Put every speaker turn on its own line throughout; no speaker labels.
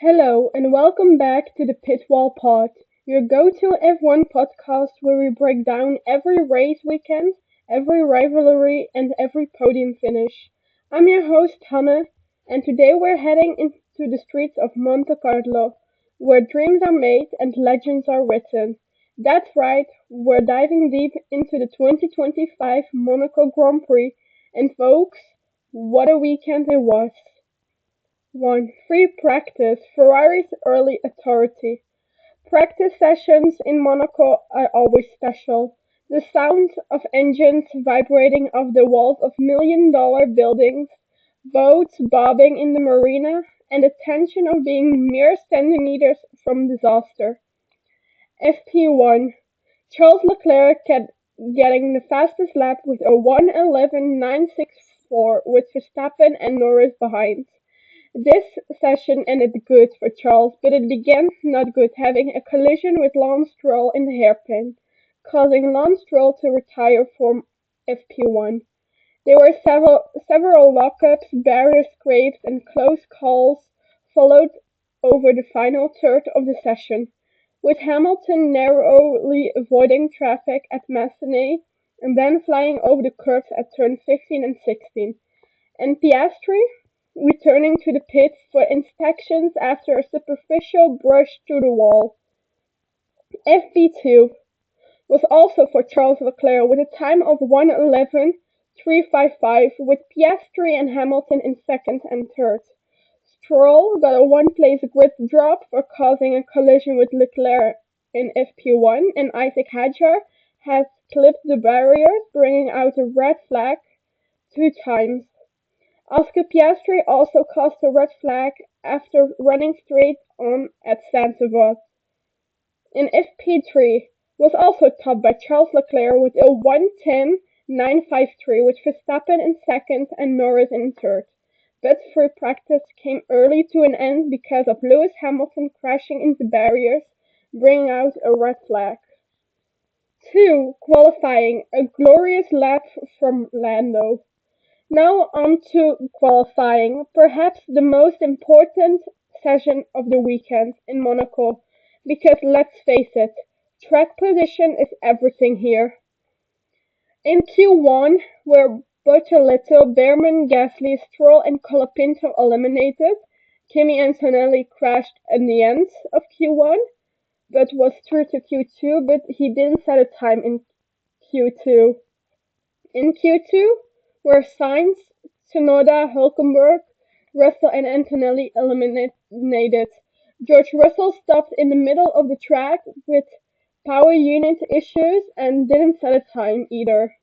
Hello and welcome back to the Pitwall Pod, your go-to F1 podcast where we break down every race weekend, every rivalry, and every podium finish. I'm your host Hannah, and today we're heading into the streets of Monte Carlo, where dreams are made and legends are written. That's right, we're diving deep into the 2025 Monaco Grand Prix, and folks, what a weekend it was! 1. Free practice. Ferrari's early authority. Practice sessions in Monaco are always special. The sound of engines vibrating off the walls of million-dollar buildings, boats bobbing in the marina, and the tension of being mere centimeters from disaster. FP1. Charles Leclerc kept getting the fastest lap with a 1:11.964 with Verstappen and Norris behind. This session ended good for Charles, but it began not good, having a collision with Lance Stroll in the hairpin, causing Lance Stroll to retire from FP1. There were several lockups, barrier scrapes, and close calls followed over the final third of the session, with Hamilton narrowly avoiding traffic at Massenet and then flying over the curves at turn 15 and 16, and Piastri returning to the pit for inspections after a superficial brush through the wall. FP2 was also for Charles Leclerc with a time of 1:11.355 with Piastri and Hamilton in second and third. Stroll got a one-place grid drop for causing a collision with Leclerc in FP1, and Isaac Hadjar has clipped the barriers, bringing out a red flag two times. Oscar Piastri also caused a red flag after running straight on at Zandvoort. In FP3 was also topped by Charles Leclerc with a 1:10.953 with Verstappen in second and Norris in third. But free practice came early to an end because of Lewis Hamilton crashing into barriers, bringing out a red flag. 2. Qualifying, a glorious lap from Lando. Now on to qualifying, perhaps the most important session of the weekend in Monaco, because let's face it, track position is everything here. In Q1, where Bortoleto, Behrman, Gasly, Stroll and Colapinto eliminated, Kimi Antonelli crashed in the end of Q1, but was through to Q2, but he didn't set a time in Q2. In Q2, where Sainz, Tsunoda, Hülkenberg, Russell and Antonelli eliminated. George Russell stopped in the middle of the track with power unit issues and didn't set a time either.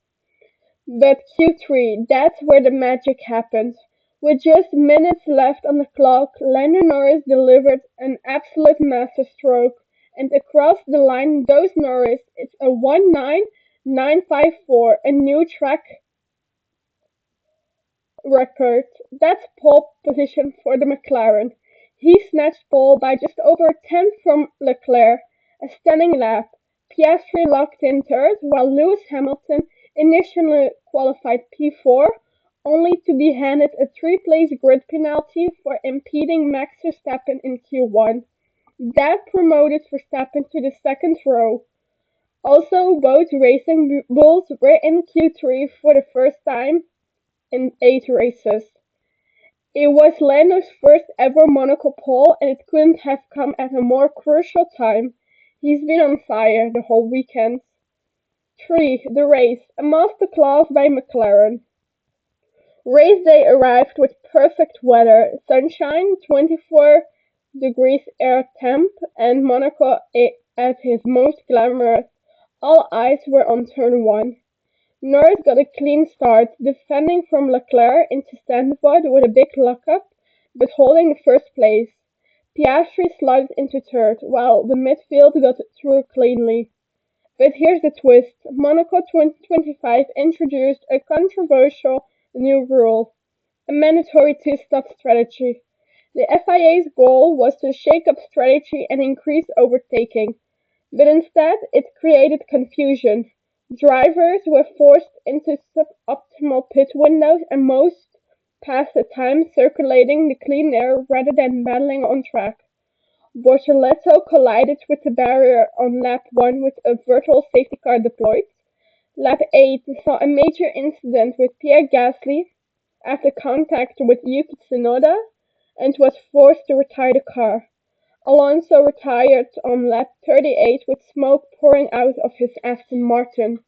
But Q3, that's where the magic happened. With just minutes left on the clock, Lando Norris delivered an absolute masterstroke, and across the line goes Norris. It's a 1:09.954, a new track record. That's pole position for the Mclaren. He snatched pole by just over a tenth from Leclerc, a stunning lap. Piastri locked in third, while Lewis Hamilton initially qualified P4, only to be handed a three-place grid penalty for impeding Max Verstappen in Q1. That promoted Verstappen to the second row. Also, both racing bulls were in Q3 for the first time in 8 races. It was Lando's first ever Monaco pole, and it couldn't have come at a more crucial time. He's been on fire the whole weekend. 3. The race, a masterclass by Mclaren. Race day arrived with perfect weather, sunshine, 24 degrees air temp, and Monaco at his most glamorous. All eyes were on turn 1. Norris got a clean start, defending from Leclerc into Zandvoort with a big lockup, but holding the first place. Piastri slid into third, while the midfield got through cleanly. But here's the twist. Monaco 2025 introduced a controversial new rule, a mandatory two-stop strategy. The FIA's goal was to shake up strategy and increase overtaking, but instead it created confusion. Drivers were forced into suboptimal pit windows and most passed the time circulating the clean air rather than battling on track. Bortoleto collided with the barrier on lap 1 with a virtual safety car deployed. Lap 8 saw a major incident with Pierre Gasly after contact with Yuki Tsunoda and was forced to retire the car. Alonso retired on lap 38 with smoke pouring out of his Aston Martin.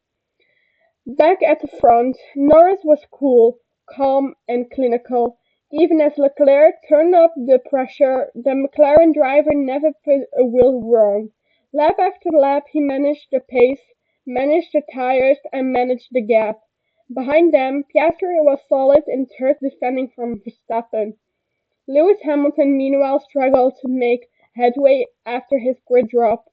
Back at the front, Norris was cool, calm and clinical. Even as Leclerc turned up the pressure, the Mclaren driver never put a wheel wrong. Lap after lap he managed the pace, managed the tires and managed the gap. Behind them, Piastri was solid in third defending from Verstappen. Lewis Hamilton meanwhile struggled to make headway after his grid drop.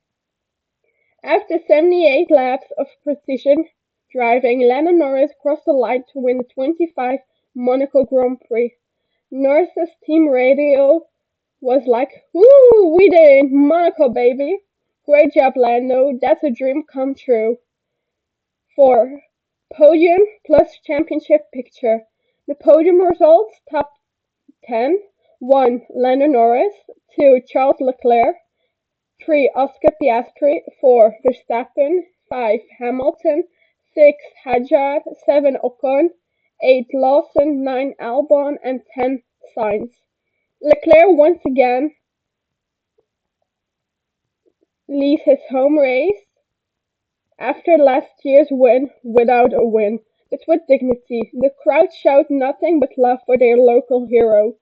After 78 laps of precision driving, Lando Norris crossed the line to win the 25 Monaco Grand Prix. Norris's team radio was like, "Woo, we did it, Monaco baby! Great job, Lando, that's a dream come true." 4. Podium plus championship picture. The podium results: top 10. 1. Lando Norris. 2. Charles Leclerc. 3. Oscar Piastri. 4. Verstappen. 5. Hamilton. 6. Hadjar. 7. Ocon. 8. Lawson. 9. Albon. And 10. Sainz. Leclerc once again leaves his home race after last year's win without a win, but with dignity. The crowd showed nothing but love for their local hero.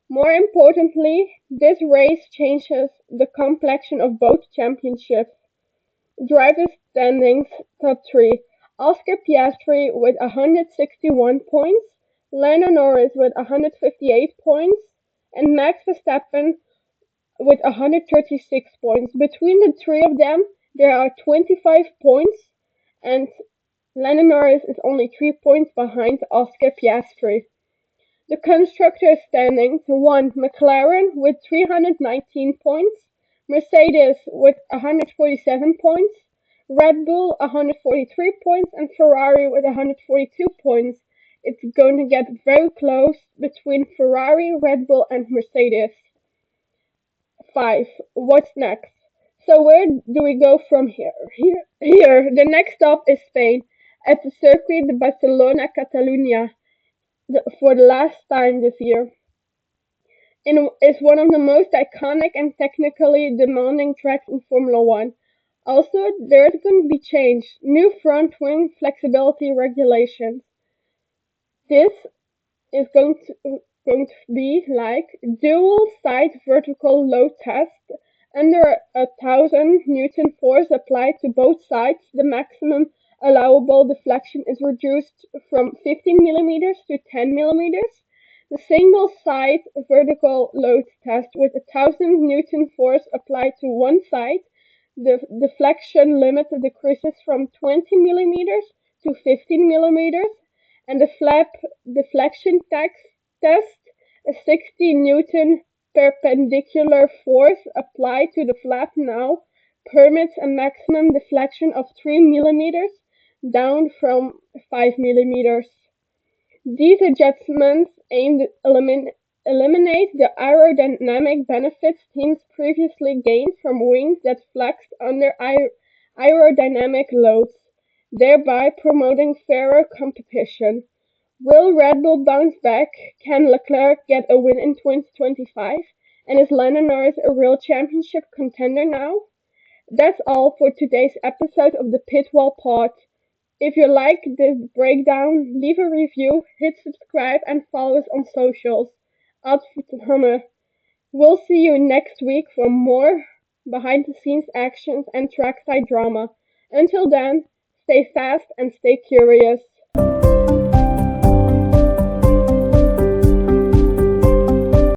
More importantly, this race changes the complexion of both championships. Driver standings: top 3. Oscar Piastri with 161 points, Lando Norris with 158 points, and Max Verstappen with 136 points. Between the three of them, there are 25 points, and Lando Norris is only 3 points behind Oscar Piastri. The constructors standings: 1. McLaren with 319 points, Mercedes with 147 points, Red Bull 143 points, and Ferrari with 142 points. It's going to get very close between Ferrari, Red Bull, and Mercedes. 5. What's next? So where do we go from here? The next stop is Spain at the Circuit de Barcelona Catalunya for the last time this year. It's one of the most iconic and technically demanding tracks in Formula One. Also, there's going to be change, new front wing flexibility regulations. This is going to be like dual side vertical load test. Under 1,000 Newton force applied to both sides, the maximum allowable deflection is reduced from 15 millimeters to 10 millimeters. The single side vertical load test with 1,000 Newton force applied to one side, the deflection limit decreases from 20 millimeters to 15 millimeters, and the flap deflection test, a 60 Newton perpendicular force applied to the flap now permits a maximum deflection of 3 millimeters, down from 5 millimeters. These adjustments aim to eliminate the aerodynamic benefits teams previously gained from wings that flexed under aerodynamic loads, thereby promoting fairer competition. Will Red Bull bounce back? Can Leclerc get a win in 2025? And is Lando Norris a real championship contender now? That's all for today's episode of the Pitwall Pod. If you like this breakdown, leave a review, hit subscribe, and follow us on socials. Advertimme. We'll see you next week for more behind the scenes actions and trackside drama. Until then, stay fast and stay curious.